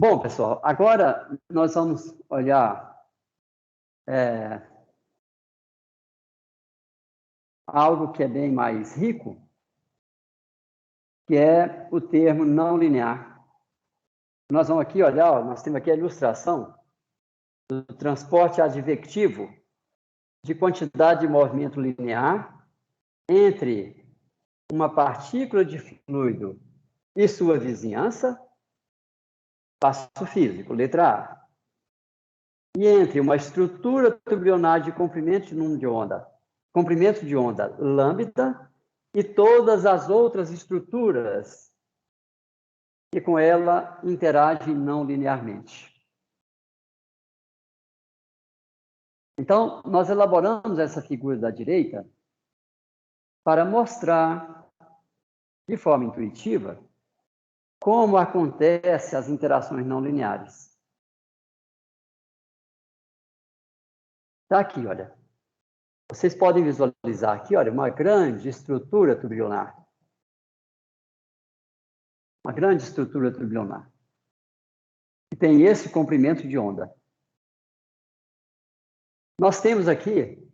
Bom, pessoal, agora nós vamos olhar algo que é bem mais rico, que é o termo não linear. Nós vamos aqui olhar, nós temos aqui a ilustração do transporte advectivo de quantidade de movimento linear entre uma partícula de fluido e sua vizinhança, passo físico, letra A, e entre uma estrutura turbulionar de comprimento de onda lambda e todas as outras estruturas que com ela interagem não linearmente. Então, nós elaboramos essa figura da direita para mostrar de forma intuitiva como acontecem as interações não lineares. Está aqui, olha. Vocês podem visualizar aqui, olha, uma grande estrutura turbulionar. Uma grande estrutura turbulionar. Que tem esse comprimento de onda. Nós temos aqui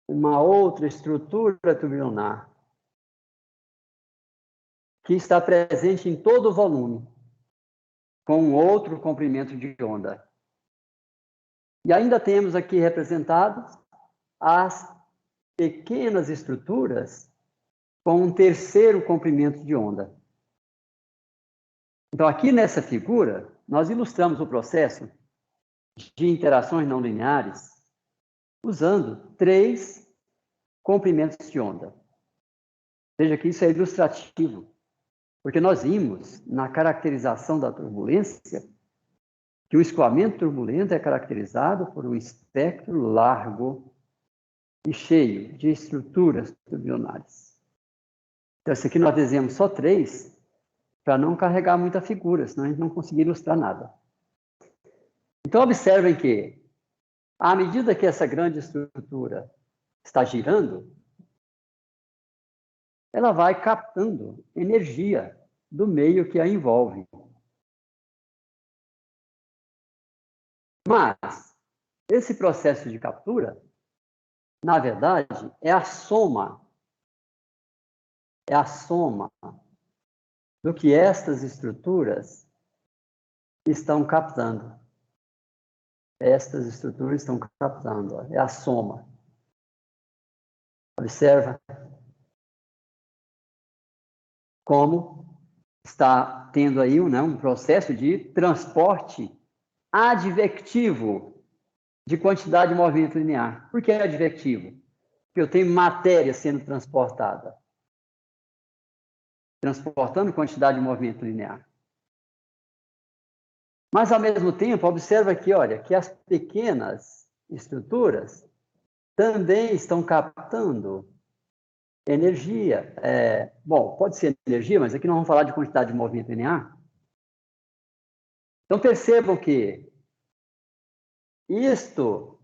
uma outra estrutura turbulionar que está presente em todo o volume, com um outro comprimento de onda. E ainda temos aqui representadas as pequenas estruturas com um terceiro comprimento de onda. Então, aqui nessa figura, nós ilustramos o processo de interações não lineares usando 3 comprimentos de onda. Veja que isso é ilustrativo, porque nós vimos na caracterização da turbulência que o escoamento turbulento é caracterizado por um espectro largo e cheio de estruturas turbulionares. Então, esse aqui nós desenhamos só 3 para não carregar muita figura, senão a gente não conseguir ilustrar nada. Então, observem que, à medida que essa grande estrutura está girando, ela vai captando energia do meio que a envolve. Mas esse processo de captura, na verdade, é a soma do que estas estruturas estão captando. Estas estruturas estão captando, ó, é a soma. Observa como está tendo aí um processo de transporte advectivo de quantidade de movimento linear. Por que é advectivo? Porque eu tenho matéria sendo transportada. Transportando quantidade de movimento linear. Mas, ao mesmo tempo, observa aqui, olha, que as pequenas estruturas também estão captando energia. Bom, pode ser energia, mas aqui nós vamos falar de quantidade de movimento linear. Então, percebam que isto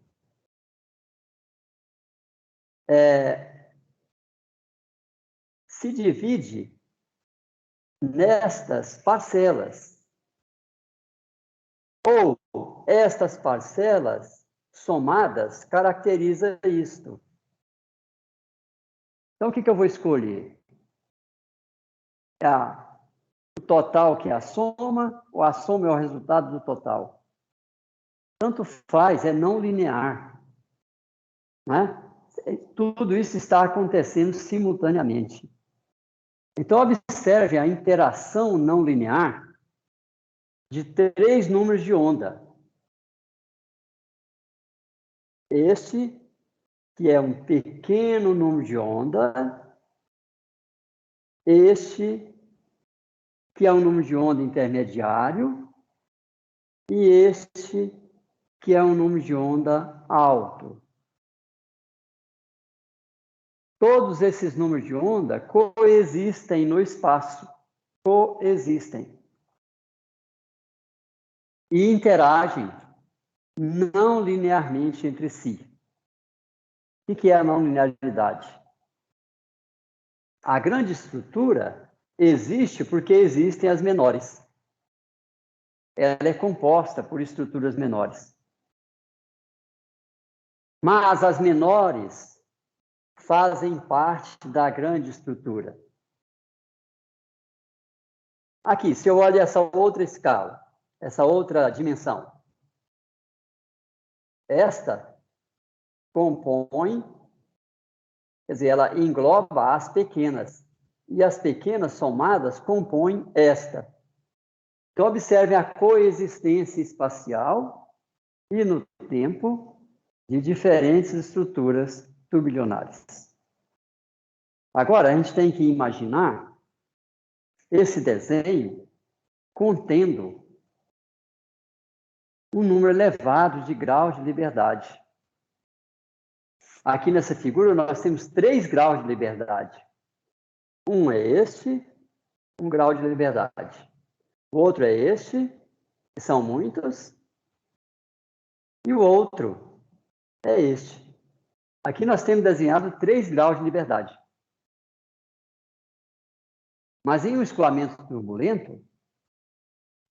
se divide nestas parcelas. Ou estas parcelas somadas caracteriza isto. Então, o que eu vou escolher? O total, que é a soma, ou a soma é o resultado do total? Tanto faz, é não linear. Né? Tudo isso está acontecendo simultaneamente. Então, observe a interação não linear de 3 números de onda. Este, que é um pequeno número de onda, este, que é um número de onda intermediário, e este, que é um número de onda alto. Todos esses números de onda coexistem no espaço, coexistem. E interagem não linearmente entre si. O que é a não linearidade? A grande estrutura existe porque existem as menores. ela é composta por estruturas menores. Mas as menores fazem parte da grande estrutura. Aqui, se eu olho essa outra escala, essa outra dimensão, esta compõe, quer dizer, ela engloba as pequenas, e as pequenas somadas compõem esta. Então, observe a coexistência espacial e no tempo de diferentes estruturas turbilionárias. Agora, a gente tem que imaginar esse desenho contendo um número elevado de graus de liberdade. Aqui nessa figura, nós temos 3 graus de liberdade. Um é este, um grau de liberdade. O outro é este, que são muitos, e o outro é este. Aqui nós temos desenhado 3 graus de liberdade. Mas em um escoamento turbulento,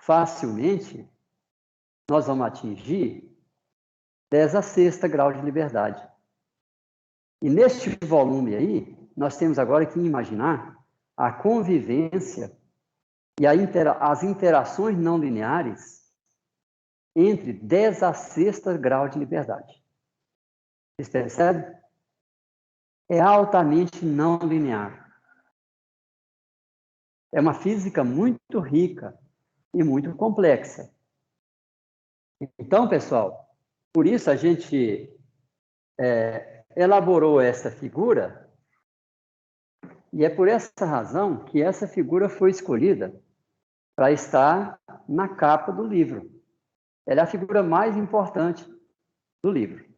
facilmente, nós vamos atingir 10⁶ grau de liberdade. E neste volume aí, nós temos agora que imaginar a convivência e as interações não lineares entre 10⁶ grau de liberdade. Vocês percebem? É altamente não linear. É uma física muito rica e muito complexa. Então, pessoal, por isso a gente elaborou essa figura, e é por essa razão que essa figura foi escolhida para estar na capa do livro. Ela é a figura mais importante do livro.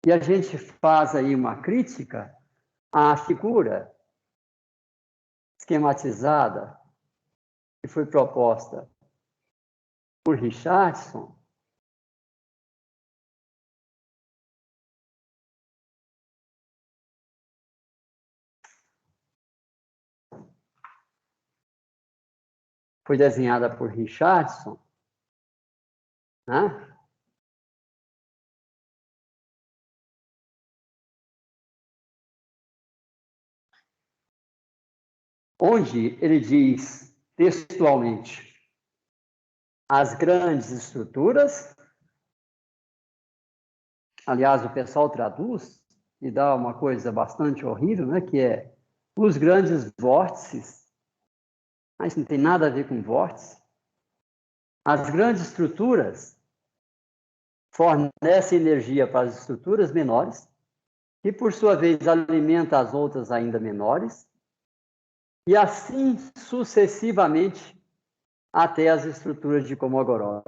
E a gente faz aí uma crítica à figura esquematizada que foi proposta por Richardson, foi desenhada por Richardson, né? Onde ele diz textualmente: as grandes estruturas, aliás, o pessoal traduz e dá uma coisa bastante horrível, né, que é os grandes vórtices, mas não tem nada a ver com vórtice. As grandes estruturas fornecem energia para as estruturas menores, que por sua vez alimenta as outras ainda menores, e assim sucessivamente até as estruturas de Kolmogorov.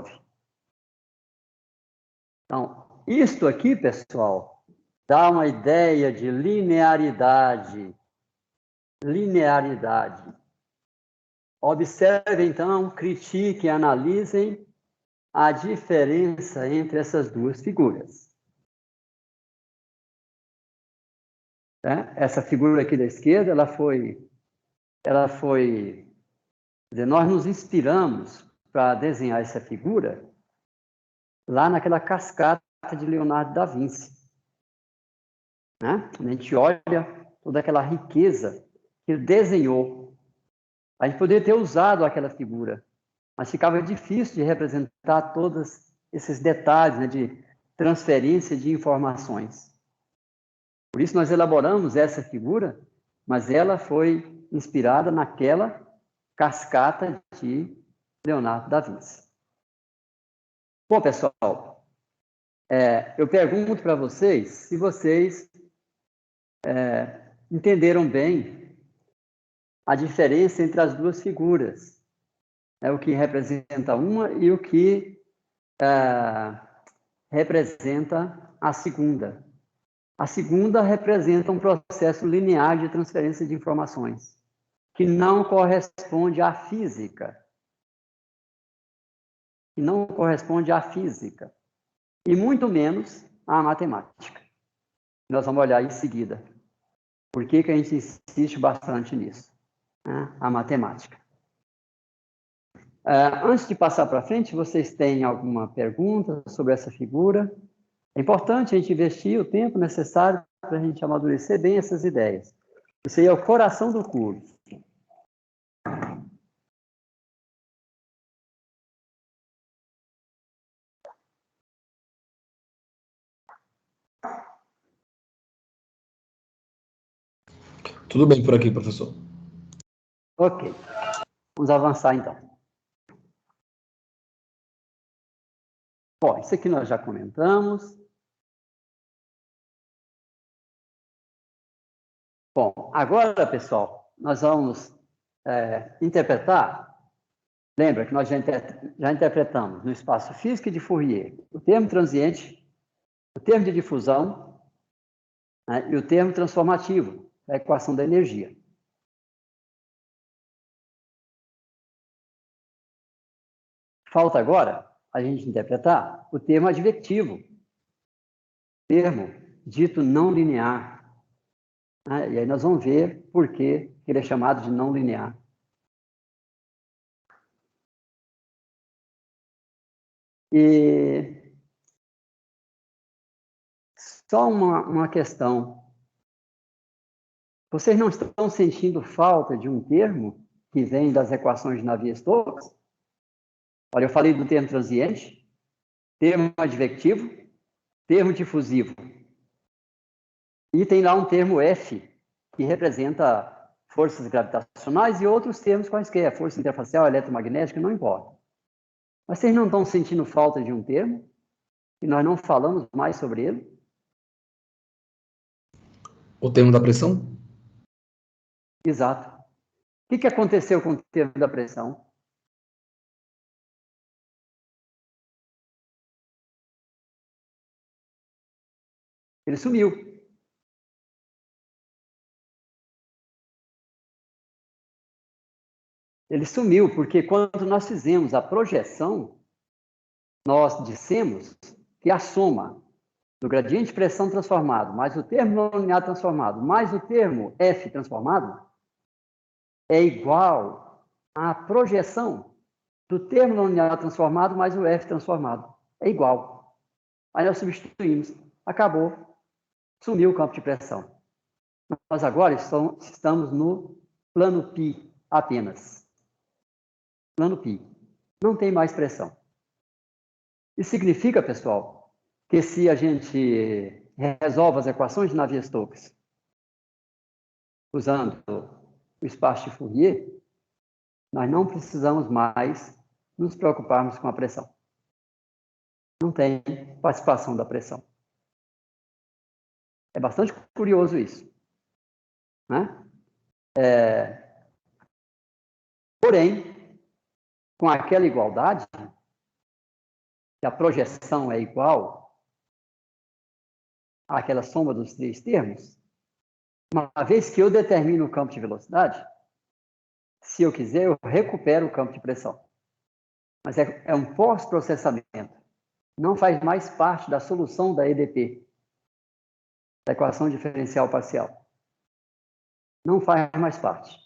Então, isto aqui, pessoal, dá uma ideia de linearidade. Linearidade. Observem, então, critiquem, analisem a diferença entre essas duas figuras. Essa figura aqui da esquerda, ela foi, quer dizer, nós nos inspiramos para desenhar essa figura lá naquela cascata de Leonardo da Vinci. Né? A gente olha toda aquela riqueza que ele desenhou. A gente poderia ter usado aquela figura, mas ficava difícil de representar todos esses detalhes, né, de transferência de informações. Por isso nós elaboramos essa figura, mas ela foi inspirada naquela cascata de Leonardo da Vinci. Bom, pessoal, eu pergunto para vocês se vocês entenderam bem a diferença entre as duas figuras, o que representa uma e o que representa a segunda. A segunda representa um processo linear de transferência de informações, que não corresponde à física. Que não corresponde à física. E muito menos à matemática. Nós vamos olhar em seguida. Por que a gente insiste bastante nisso? A matemática. Antes de passar para frente, vocês têm alguma pergunta sobre essa figura? É importante a gente investir o tempo necessário para a gente amadurecer bem essas ideias. Isso aí é o coração do curso. Tudo bem por aqui, professor. Ok. Vamos avançar, então. Bom, isso aqui nós já comentamos. Bom, agora, pessoal, nós vamos interpretar. Lembra que nós já interpretamos no espaço físico e de Fourier o termo transiente, o termo de difusão, né, e o termo transformativo, a equação da energia. Falta agora a gente interpretar o termo advectivo, termo dito não linear. Né, e aí nós vamos ver por que ele é chamado de não linear. E só uma questão. Vocês não estão sentindo falta de um termo que vem das equações de Navier-Stokes? Olha, eu falei do termo transiente, termo advectivo, termo difusivo. E tem lá um termo F, que representa forças gravitacionais e outros termos quaisquer, força interfacial, eletromagnética, não importa. Mas vocês não estão sentindo falta de um termo? E nós não falamos mais sobre ele? O termo da pressão? Exato. O que aconteceu com o termo da pressão? Ele sumiu. Ele sumiu porque quando nós fizemos a projeção, nós dissemos que a soma do gradiente de pressão transformado, mais o termo não linear transformado, mais o termo F transformado, é igual à projeção do termo não linear transformado mais o F transformado. É igual. Aí nós substituímos. Acabou. Sumiu o campo de pressão. Nós agora estamos no plano π apenas. Plano π. Não tem mais pressão. Isso significa, pessoal, que se a gente resolve as equações de Navier-Stokes usando o espaço de Fourier, nós não precisamos mais nos preocuparmos com a pressão. Não tem participação da pressão. É bastante curioso isso. Né? Porém, com aquela igualdade, que a projeção é igual àquela soma dos três termos, uma vez que eu determino o campo de velocidade, se eu quiser, eu recupero o campo de pressão. Mas é um pós-processamento. Não faz mais parte da solução da EDP, da equação diferencial parcial. Não faz mais parte.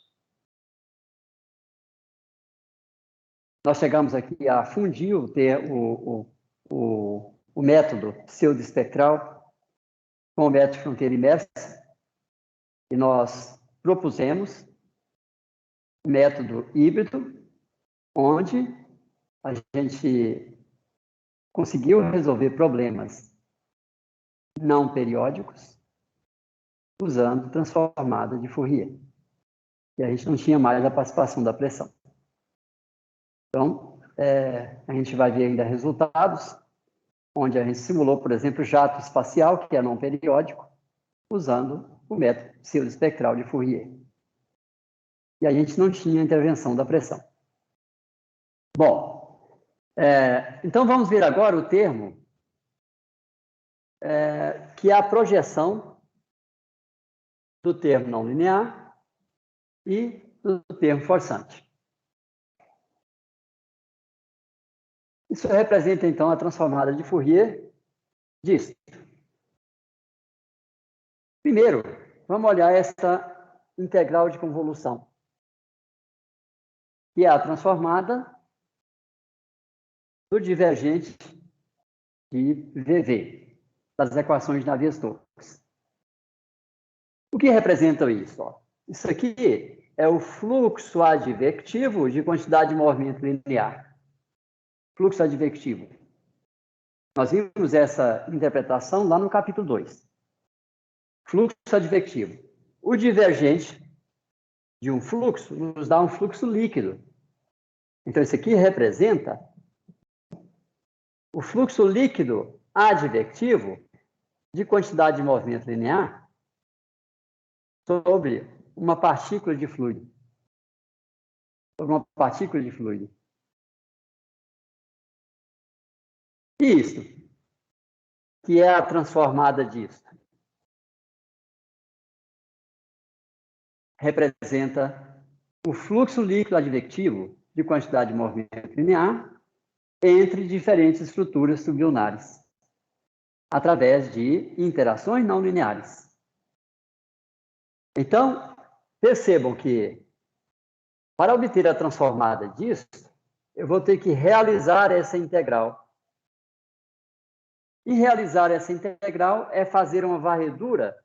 Nós chegamos aqui a fundir o método pseudoespectral com o método de fronteira imersa, e nós propusemos o método híbrido, onde a gente conseguiu resolver problemas não periódicos usando transformada de Fourier. E a gente não tinha mais a participação da pressão. Então, a gente vai ver ainda resultados, onde a gente simulou, por exemplo, jato espacial, que é não periódico, usando o método pseudoespectral de Fourier. E a gente não tinha intervenção da pressão. Bom, então vamos ver agora o termo que é a projeção do termo não linear e do termo forçante. Isso representa, então, a transformada de Fourier disso. Primeiro, vamos olhar essa integral de convolução, que é a transformada do divergente de VV, das equações de Navier-Stokes. O que representa isso? Isso aqui é o fluxo advectivo de quantidade de movimento linear. Fluxo advectivo. Nós vimos essa interpretação lá no capítulo 2. Fluxo advectivo. O divergente de um fluxo nos dá um fluxo líquido. Então, isso aqui representa o fluxo líquido advectivo de quantidade de movimento linear sobre uma partícula de fluido. Sobre uma partícula de fluido. E isso, que é a transformada disso, representa o fluxo líquido advectivo de quantidade de movimento linear entre diferentes estruturas sublunares, através de interações não lineares. Então, percebam que, para obter a transformada disso, eu vou ter que realizar essa integral. E realizar essa integral é fazer uma varredura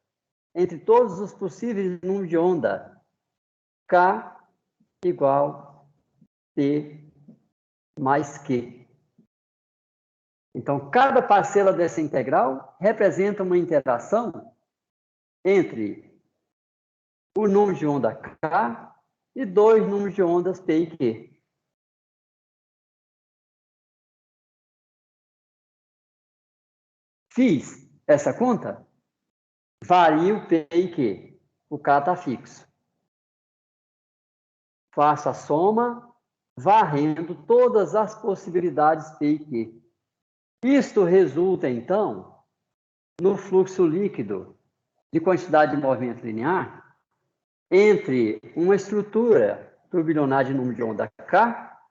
entre todos os possíveis números de onda. K igual T mais Q. Então, cada parcela dessa integral representa uma interação entre o número de onda K e dois números de ondas P e Q. Fiz essa conta, varia o P e Q. O K está fixo. Faço a soma, varrendo todas as possibilidades P e Q. Isto resulta, então, no fluxo líquido de quantidade de movimento linear entre uma estrutura turbilionar de número de onda K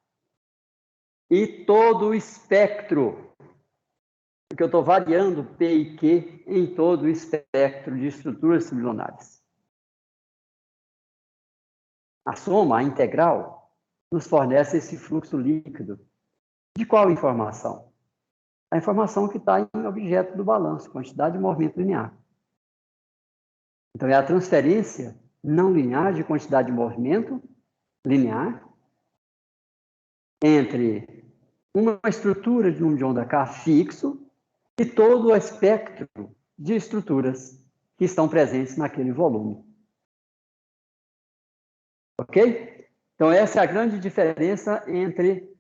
e todo o espectro, porque eu estou variando P e Q em todo o espectro de estruturas turbilionares. A soma, a integral, nos fornece esse fluxo líquido. De qual informação? A informação que está em objeto do balanço, quantidade de movimento linear. Então, é a transferência não linear de quantidade de movimento linear entre uma estrutura de número de onda K fixo e todo o espectro de estruturas que estão presentes naquele volume. Ok? Então, essa é a grande diferença entre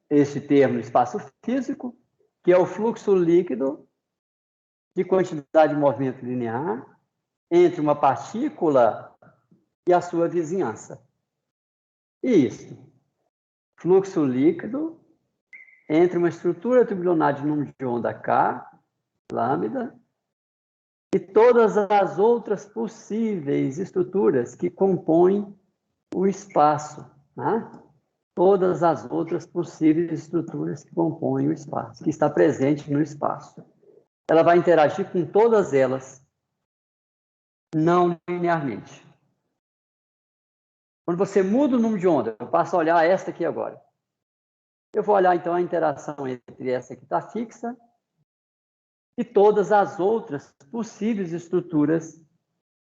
esse termo espaço físico, que é o fluxo líquido de quantidade de movimento linear entre uma partícula e a sua vizinhança. E isso, fluxo líquido entre uma estrutura turbilionar de número de onda K, lambda, e todas as outras possíveis estruturas que compõem o espaço, né? Todas as outras possíveis estruturas que compõem o espaço, que está presente no espaço. Ela vai interagir com todas elas, não linearmente. Quando você muda o número de onda, eu passo a olhar esta aqui agora. Eu vou olhar, então, a interação entre essa que está fixa e todas as outras possíveis estruturas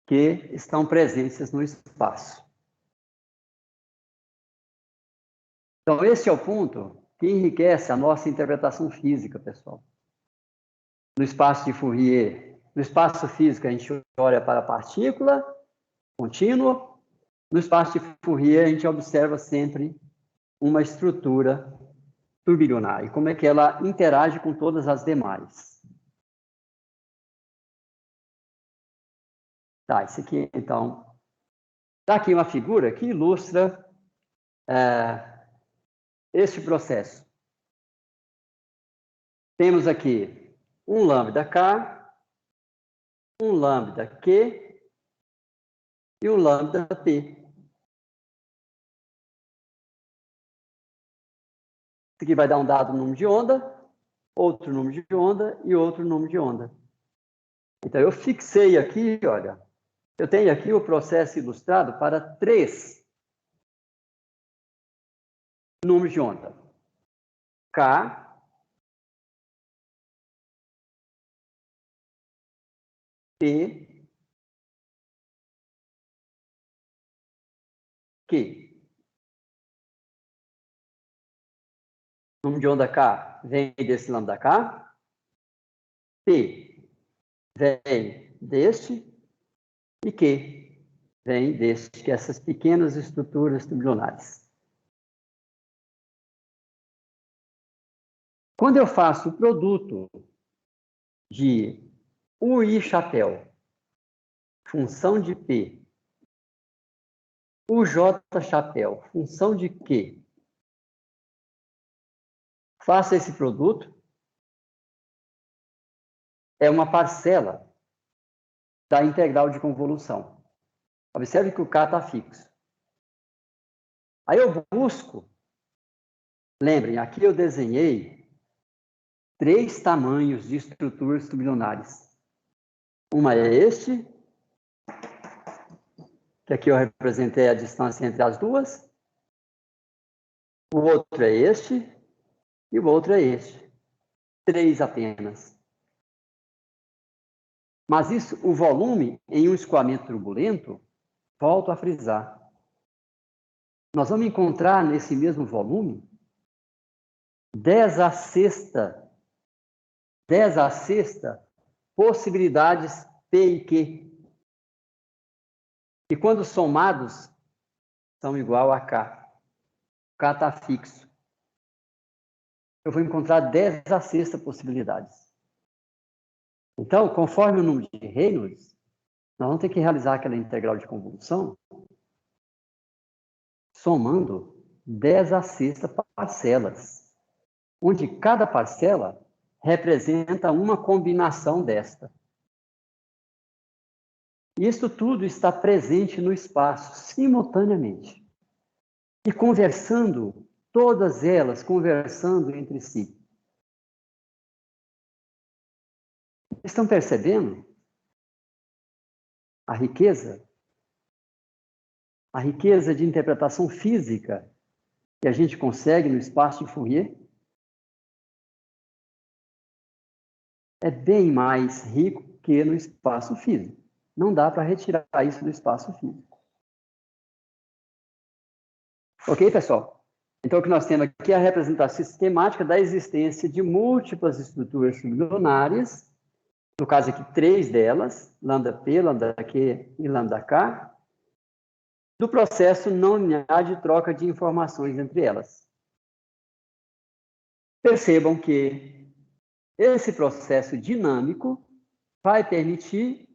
que estão presentes no espaço. Então, esse é o ponto que enriquece a nossa interpretação física, pessoal. No espaço de Fourier, no espaço físico, a gente olha para a partícula contínua. No espaço de Fourier, a gente observa sempre uma estrutura turbilionar e como é que ela interage com todas as demais. Tá, isso aqui, então, está aqui uma figura que ilustra este processo. Temos aqui um lambda K, um lambda Q e um lambda P. Isso aqui vai dar um dado número de onda, outro número de onda e outro número de onda. Então, eu fixei aqui, olha, eu tenho aqui o processo ilustrado para 3 números de onda. K P Q. Número de onda K vem desse lambda K. P vem deste. E Q vem deste, que é essas pequenas estruturas tubulonares. Quando eu faço o produto de UI chapéu, função de P, UJ chapéu, função de Q, faça esse produto, é uma parcela da integral de convolução. Observe que o K está fixo. Aí eu busco, lembrem, aqui eu desenhei 3 tamanhos de estruturas tubulonares. Uma é este, que aqui eu representei a distância entre as duas. O outro é este, e o outro é este. 3 apenas. Mas isso, o volume em um escoamento turbulento, volto a frisar. Nós vamos encontrar nesse mesmo volume 10 à sexta possibilidades P e Q. E quando somados, são igual a K. K está fixo. Eu vou encontrar 10 à sexta possibilidades. Então, conforme o número de Reynolds, nós vamos ter que realizar aquela integral de convolução somando 10 à sexta parcelas, onde cada parcela representa uma combinação desta. Isso tudo está presente no espaço, simultaneamente. E conversando, todas elas conversando entre si. Estão percebendo a riqueza? A riqueza de interpretação física que a gente consegue no espaço de Fourier? É bem mais rico que no espaço físico. Não dá para retirar isso do espaço físico. Ok, pessoal? Então, o que nós temos aqui é a representação sistemática da existência de múltiplas estruturas sublunares, no caso aqui, 3 delas, lambda-P, lambda-Q e lambda-K, do processo não linear de troca de informações entre elas. Percebam que esse processo dinâmico vai permitir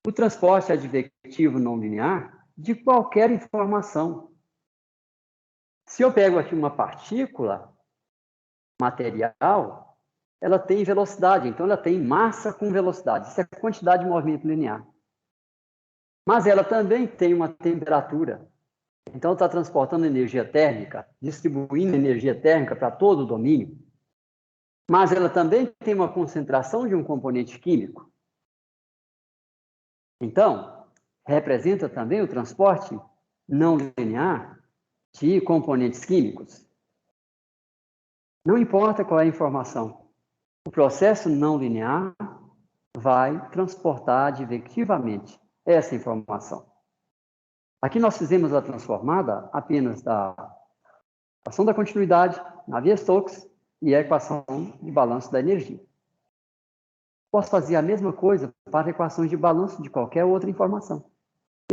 o transporte advectivo não linear de qualquer informação. Se eu pego aqui uma partícula material, ela tem velocidade, então ela tem massa com velocidade. Isso é a quantidade de movimento linear. Mas ela também tem uma temperatura. Então está transportando energia térmica, distribuindo energia térmica para todo o domínio. Mas ela também tem uma concentração de um componente químico. Então, representa também o transporte não linear de componentes químicos. Não importa qual é a informação, o processo não linear vai transportar advectivamente essa informação. Aqui nós fizemos a transformada apenas da equação da continuidade, Navier-Stokes, e a equação de balanço da energia. Posso fazer a mesma coisa para equações de balanço de qualquer outra informação.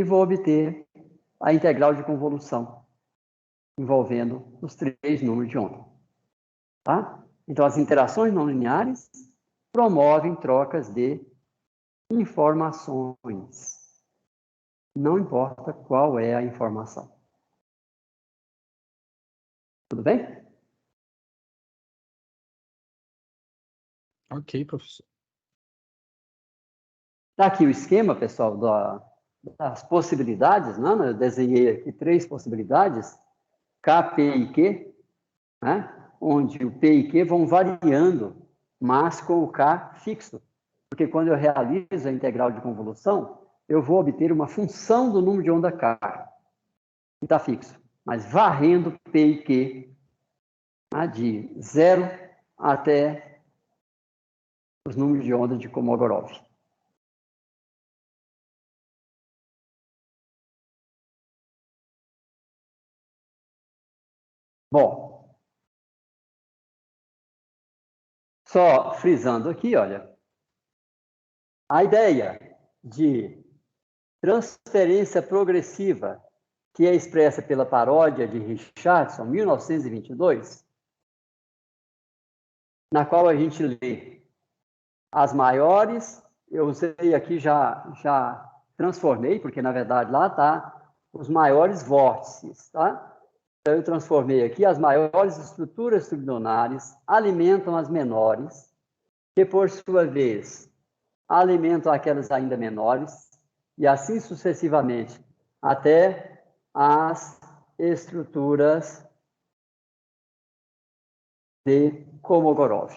E vou obter a integral de convolução, envolvendo os 3 números de onda. Tá? Então, as interações não lineares promovem trocas de informações. Não importa qual é a informação. Tudo bem? Ok, professor. Está aqui o esquema, pessoal, das possibilidades, né? Eu desenhei aqui 3 possibilidades, K, P e Q, né? Onde o P e Q vão variando, mas com o K fixo. Porque quando eu realizo a integral de convolução, eu vou obter uma função do número de onda K, que está fixo. Mas varrendo P e Q de 0 até os números de onda de Kolmogorov. Bom, só frisando aqui, olha, a ideia de transferência progressiva, que é expressa pela paródia de Richardson, 1922, na qual a gente lê as maiores, eu usei aqui, já transformei, porque na verdade lá está os maiores vórtices, tá? Então eu transformei aqui as maiores estruturas sublunares alimentam as menores, que por sua vez alimentam aquelas ainda menores, e assim sucessivamente, até as estruturas de Kolmogorov.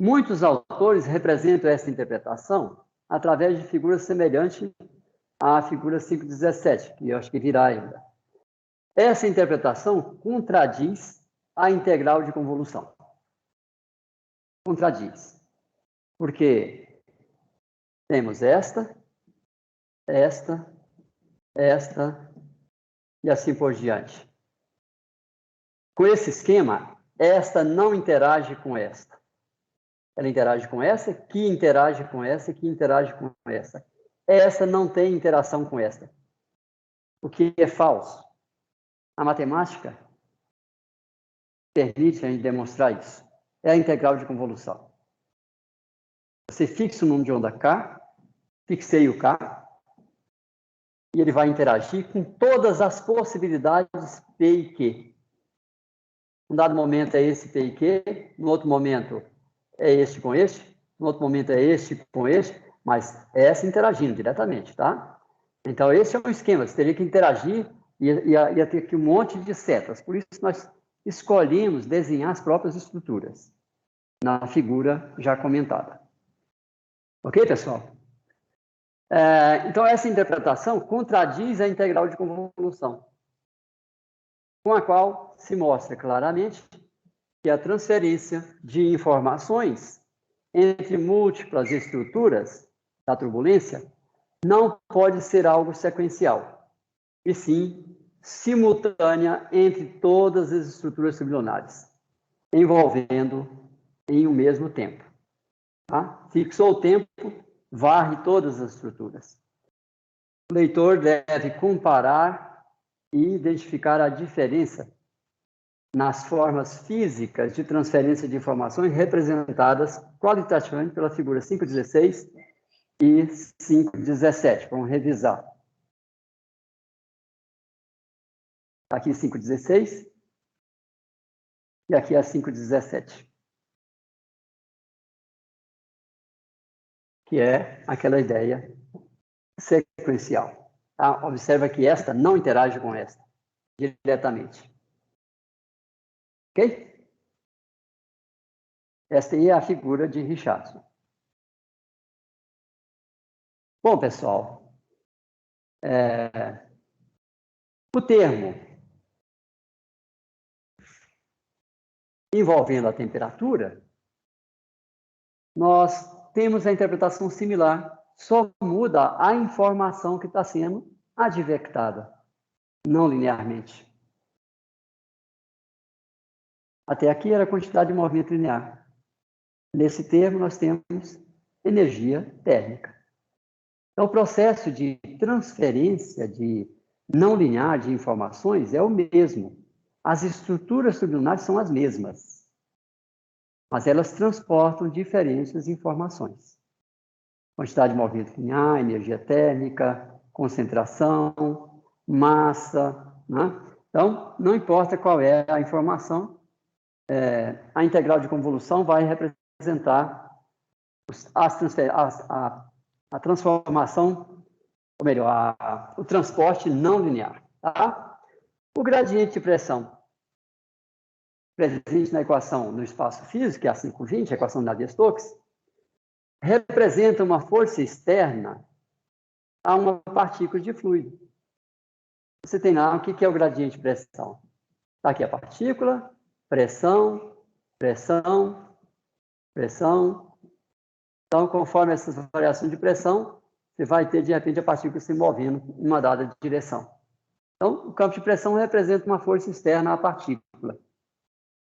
Muitos autores representam essa interpretação através de figuras semelhantes à figura 517, que eu acho que virá ainda. Essa interpretação contradiz a integral de convolução. Contradiz. Porque temos esta e assim por diante. Com esse esquema, esta não interage com esta. Ela interage com essa, que interage com essa, que interage com essa. Essa não tem interação com esta. O que é falso. A matemática permite a gente demonstrar isso. É a integral de convolução. Você fixa o número de onda K, fixei o K, e ele vai interagir com todas as possibilidades P e Q. Um dado momento é esse P e Q, no outro momento é este com este, no outro momento é este com este, mas é essa interagindo diretamente, tá? Então, esse é o esquema, você teria que interagir e ia ter aqui um monte de setas. Por isso, nós escolhemos desenhar as próprias estruturas na figura já comentada. Ok, pessoal? Então, essa interpretação contradiz a integral de convolução, com a qual se mostra claramente que a transferência de informações entre múltiplas estruturas da turbulência não pode ser algo sequencial, e sim simultânea entre todas as estruturas sublunares, envolvendo em um mesmo tempo. Tá? Fixou o tempo, varre todas as estruturas. O leitor deve comparar e identificar a diferença nas formas físicas de transferência de informações representadas qualitativamente pela figura 516 e 517. Vamos revisar. Aqui 516 e aqui a 517. Que é aquela ideia sequencial. Tá? Observa que esta não interage com esta diretamente. Ok? Esta aí é a figura de Richardson. Bom, pessoal, o termo envolvendo a temperatura, nós temos a interpretação similar, só muda a informação que está sendo advectada, não linearmente. Até aqui era a quantidade de movimento linear. Nesse termo, nós temos energia térmica. Então, o processo de transferência de não linear de informações é o mesmo. As estruturas sublunares são as mesmas, mas elas transportam diferentes informações. Quantidade de movimento linear, energia térmica, concentração, massa, né? Então, não importa qual é a informação, a integral de convolução vai representar a transformação, ou melhor, o transporte não linear. Tá? O gradiente de pressão presente na equação no espaço físico, que é a 520, a equação de Navier-Stokes, representa uma força externa a uma partícula de fluido. Você tem lá o que é o gradiente de pressão. Está aqui a partícula, pressão, pressão, pressão. Então, conforme essas variações de pressão, você vai ter, de repente, a partícula se movendo em uma dada direção. Então, o campo de pressão representa uma força externa à partícula,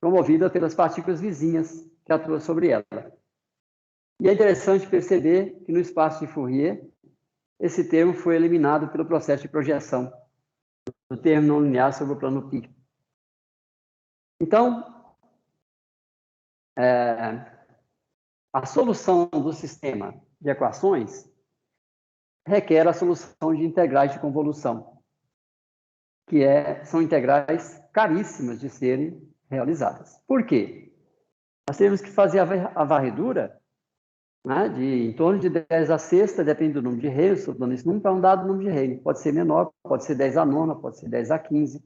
promovida pelas partículas vizinhas que atuam sobre ela. E é interessante perceber que no espaço de Fourier, esse termo foi eliminado pelo processo de projeção do termo não linear sobre o plano π. Então, a solução do sistema de equações requer a solução de integrais de convolução, que são integrais caríssimas de serem realizadas. Por quê? Nós temos que fazer a varredura, né, em torno de 10 a sexta, depende do número de reinos, estou dando esse número para um dado número de reinos. Pode ser menor, pode ser 10 a nona, pode ser 10 a 15,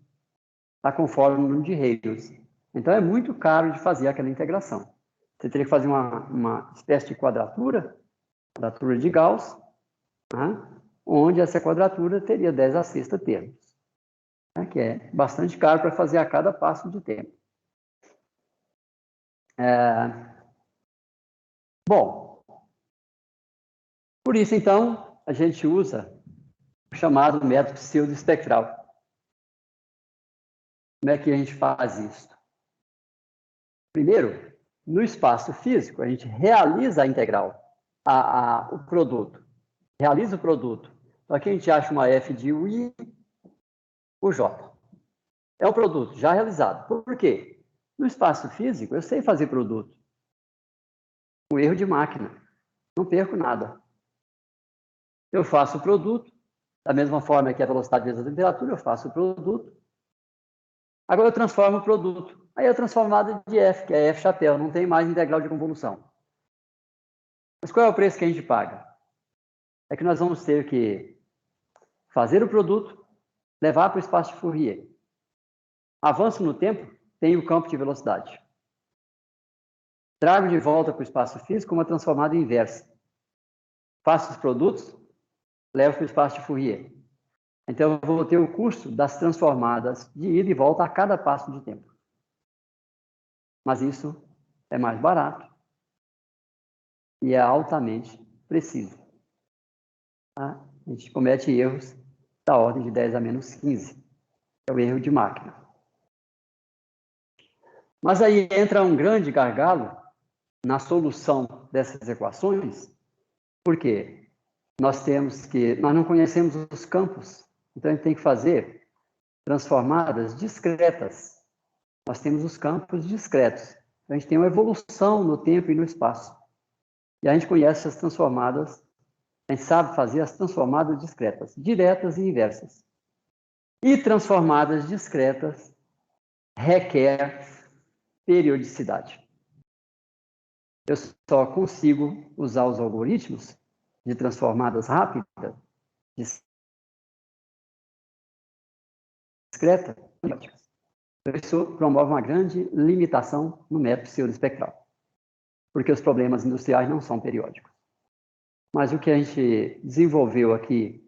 tá, conforme o número de reinos. Então, é muito caro de fazer aquela integração. Você teria que fazer uma espécie de quadratura de Gauss, né, onde essa quadratura teria 10 a sexta termos, né, que é bastante caro para fazer a cada passo de tempo. Bom, por isso, então, a gente usa o chamado método pseudoespectral. Como é que a gente faz isso? Primeiro, no espaço físico, a gente realiza a integral, o produto. Realiza o produto. Então, aqui a gente acha uma f de u e o j. É o produto já realizado. Por quê? No espaço físico, eu sei fazer produto. Um erro de máquina. Não perco nada. Eu faço o produto, da mesma forma que a velocidade vezes a temperatura, eu faço o produto. Agora eu transformo o produto. Aí é transformado de f, que é f chapéu, não tem mais integral de convolução. Mas qual é o preço que a gente paga? É que nós vamos ter que fazer o produto, levar para o espaço de Fourier. Avanço no tempo, tem o campo de velocidade. Trago de volta para o espaço físico uma transformada inversa. Faço os produtos, levo para o espaço de Fourier. Então, eu vou ter o custo das transformadas de ida e volta a cada passo de tempo. Mas isso é mais barato e é altamente preciso. Tá? A gente comete erros da ordem de 10 a menos 15. É o erro de máquina. Mas aí entra um grande gargalo na solução dessas equações. Por quê? Nós não conhecemos os campos, então a gente tem que fazer transformadas discretas. Nós temos os campos discretos. Então, a gente tem uma evolução no tempo e no espaço. E a gente conhece as transformadas, a gente sabe fazer as transformadas discretas, diretas e inversas. E transformadas discretas requer periodicidade. Eu só consigo usar os algoritmos de transformadas rápidas, discretas, periódicas. Isso promove uma grande limitação no método pseudoespectral, porque os problemas industriais não são periódicos. Mas o que a gente desenvolveu aqui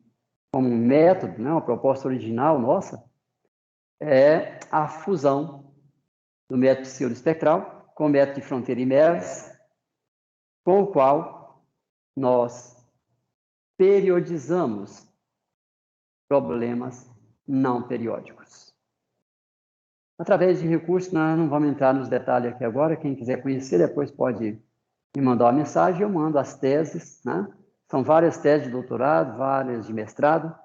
como um método, né, uma proposta original nossa, é a fusão do método pseudoespectral com o método de fronteira imersa, com o qual nós periodizamos problemas não periódicos. Através de recursos, nós não vamos entrar nos detalhes aqui agora, quem quiser conhecer depois pode me mandar uma mensagem, eu mando as teses, né? São várias teses de doutorado, várias de mestrado,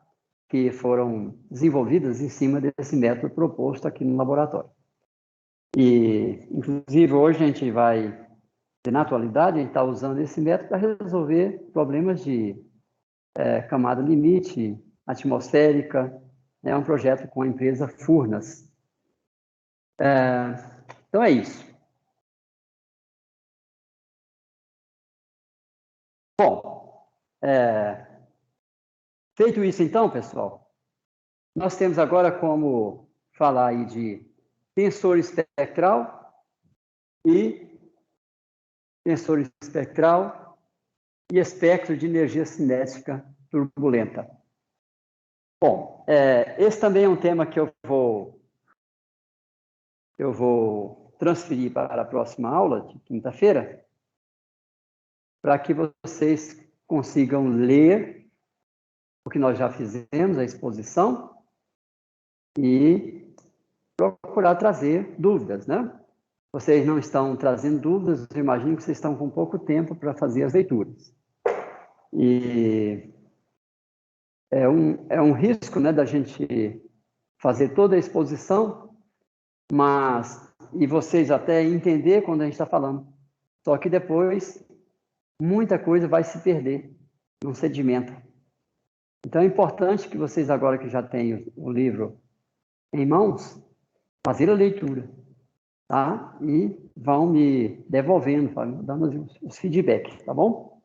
que foram desenvolvidas em cima desse método proposto aqui no laboratório. E, inclusive, hoje a gente vai, na atualidade, a gente está usando esse método para resolver problemas de camada limite, atmosférica. É um projeto com a empresa Furnas. Então, é isso. Bom, feito isso, então, pessoal, nós temos agora como falar aí de tensor espectral e espectro de energia cinética turbulenta. Bom, esse também é um tema que eu vou eu vou transferir para a próxima aula, de quinta-feira, para que vocês consigam ler o que nós já fizemos, a exposição, e procurar trazer dúvidas, né? Vocês não estão trazendo dúvidas, eu imagino que vocês estão com pouco tempo para fazer as leituras. E é um risco, né, da gente fazer toda a exposição, e vocês até entender quando a gente está falando. Só que depois, muita coisa vai se perder, não sedimenta. Então, é importante que vocês, agora que já têm o livro em mãos, fazer a leitura, tá? E vão me devolvendo, dando os feedbacks, tá bom?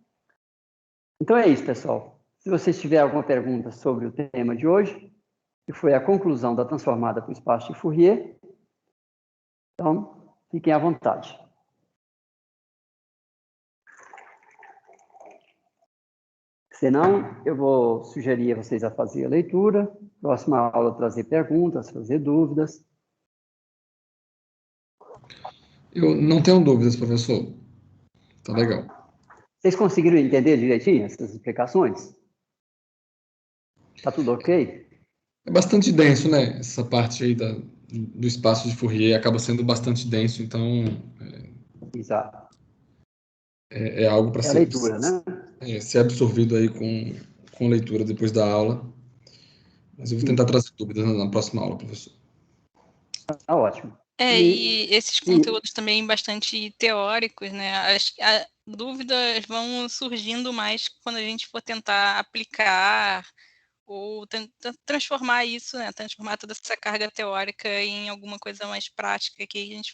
Então é isso, pessoal. Se vocês tiverem alguma pergunta sobre o tema de hoje, que foi a conclusão da transformada para o espaço de Fourier, então fiquem à vontade. Senão, eu vou sugerir a vocês a fazer a leitura, próxima aula trazer perguntas, fazer dúvidas. Eu não tenho dúvidas, professor. Tá legal. Vocês conseguiram entender direitinho essas explicações? Tá tudo ok? É bastante denso, né? Essa parte aí do espaço de Fourier acaba sendo bastante denso, então Exato. é algo para É a leitura, né? ser absorvido aí com leitura depois da aula. Mas eu vou tentar trazer dúvidas na próxima aula, professor. Tá ótimo. E esses conteúdos também bastante teóricos, né? As dúvidas vão surgindo mais quando a gente for tentar aplicar ou tentar transformar isso, né? Transformar toda essa carga teórica em alguma coisa mais prática, que a gente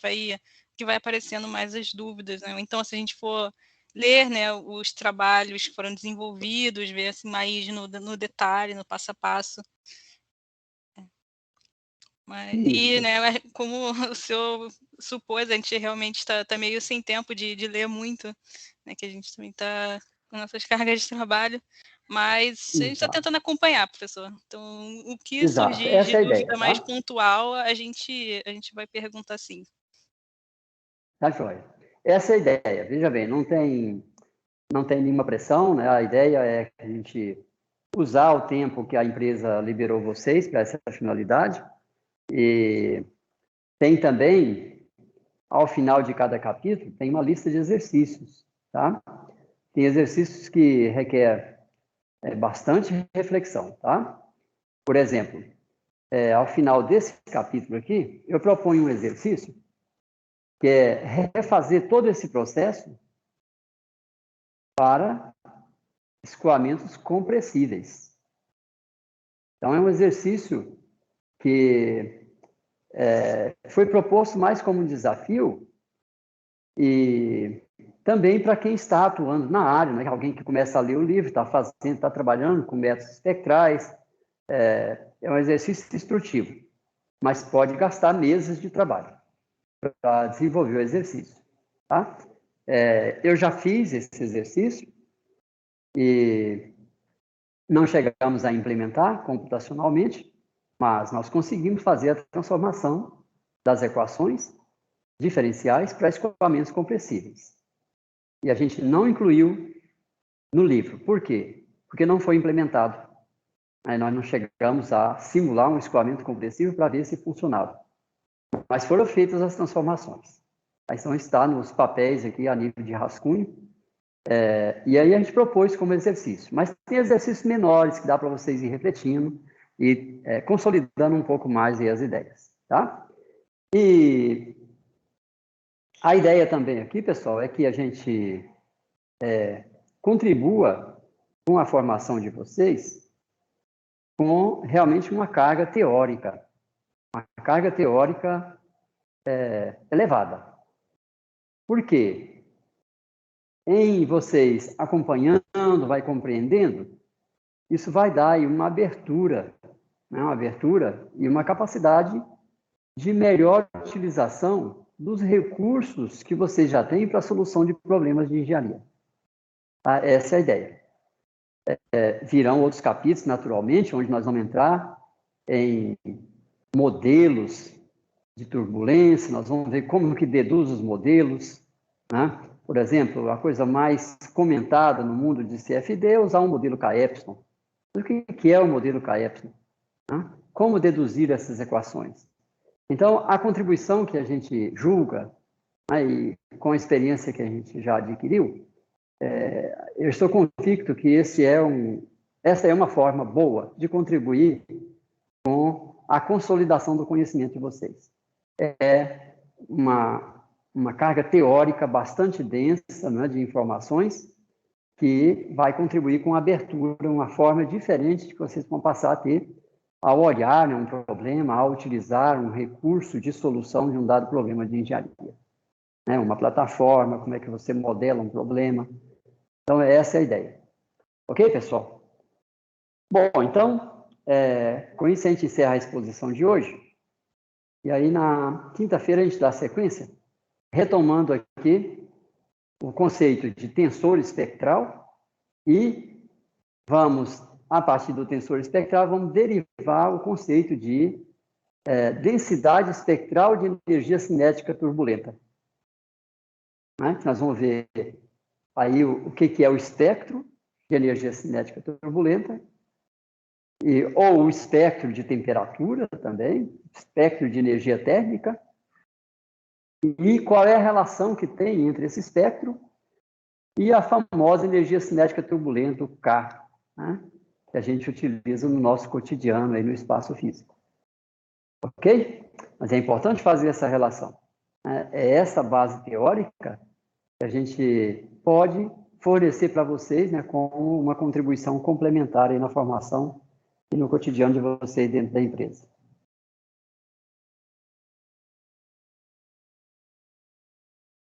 que vai aparecendo mais as dúvidas, né? Então, se a gente for ler, né, os trabalhos que foram desenvolvidos, ver assim, mais no detalhe, no passo a passo. E, né, como o senhor supôs, a gente realmente está meio sem tempo de ler muito, né, que a gente também está com nossas cargas de trabalho, mas a gente está tentando acompanhar, professor. Então, o que surgir de dúvida mais pontual, a gente vai perguntar sim. Tá joia. Essa é a ideia. Veja bem, não tem nenhuma pressão, né? A ideia é que a gente usar o tempo que a empresa liberou vocês para essa finalidade. E tem também, ao final de cada capítulo, tem uma lista de exercícios, tá? Tem exercícios que requer bastante reflexão, tá? Por exemplo, ao final desse capítulo aqui, eu proponho um exercício que é refazer todo esse processo para escoamentos compressíveis. Então, é um exercício que foi proposto mais como um desafio e também para quem está atuando na área, né? Alguém que começa a ler o livro, está trabalhando com métodos espectrais, é um exercício instrutivo, mas pode gastar meses de trabalho para desenvolver o exercício, tá? Eu já fiz esse exercício e não chegamos a implementar computacionalmente, mas nós conseguimos fazer a transformação das equações diferenciais para escoamentos compressíveis. E a gente não incluiu no livro. Por quê? Porque não foi implementado. Aí nós não chegamos a simular um escoamento compressivo para ver se funcionava. Mas foram feitas as transformações. Então está nos papéis aqui a nível de rascunho. E aí a gente propôs como exercício. Mas tem exercícios menores que dá para vocês ir refletindo e consolidando um pouco mais aí as ideias, tá? E a ideia também aqui, pessoal, é que a gente contribua com a formação de vocês com realmente uma carga teórica elevada. Por quê? Em vocês acompanhando, vai compreendendo, isso vai dar aí uma abertura, né? Uma abertura e uma capacidade de melhor utilização dos recursos que vocês já têm para a solução de problemas de engenharia. Tá? Essa é a ideia. Virão outros capítulos, naturalmente, onde nós vamos entrar em modelos de turbulência, nós vamos ver como que deduz os modelos, né? Por exemplo, a coisa mais comentada no mundo de CFD é usar um modelo K-Epsilon. O que é o modelo K-Epsilon? Né? Como deduzir essas equações? Então, a contribuição que a gente julga, né, e com a experiência que a gente já adquiriu, eu estou convicto que essa é uma forma boa de contribuir com a consolidação do conhecimento de vocês. É uma carga teórica bastante densa, né, de informações, que vai contribuir com a abertura, uma forma diferente que vocês vão passar a ter ao olhar, né, um problema, ao utilizar um recurso de solução de um dado problema de engenharia. Né, uma plataforma, como é que você modela um problema. Então, essa é a ideia. Ok, pessoal? Bom, então, com isso a gente encerra a exposição de hoje. E aí, na quinta-feira, a gente dá sequência, retomando aqui o conceito de tensor espectral e vamos, a partir do tensor espectral, vamos derivar o conceito de densidade espectral de energia cinética turbulenta. Né? Nós vamos ver aí o que é o espectro de energia cinética turbulenta, ou o espectro de temperatura também, espectro de energia térmica, e qual é a relação que tem entre esse espectro e a famosa energia cinética turbulenta, o K, né, que a gente utiliza no nosso cotidiano, aí no espaço físico. Ok? Mas é importante fazer essa relação. É essa base teórica que a gente pode fornecer para vocês, né, com uma contribuição complementar aí na formação e no cotidiano de vocês dentro da empresa.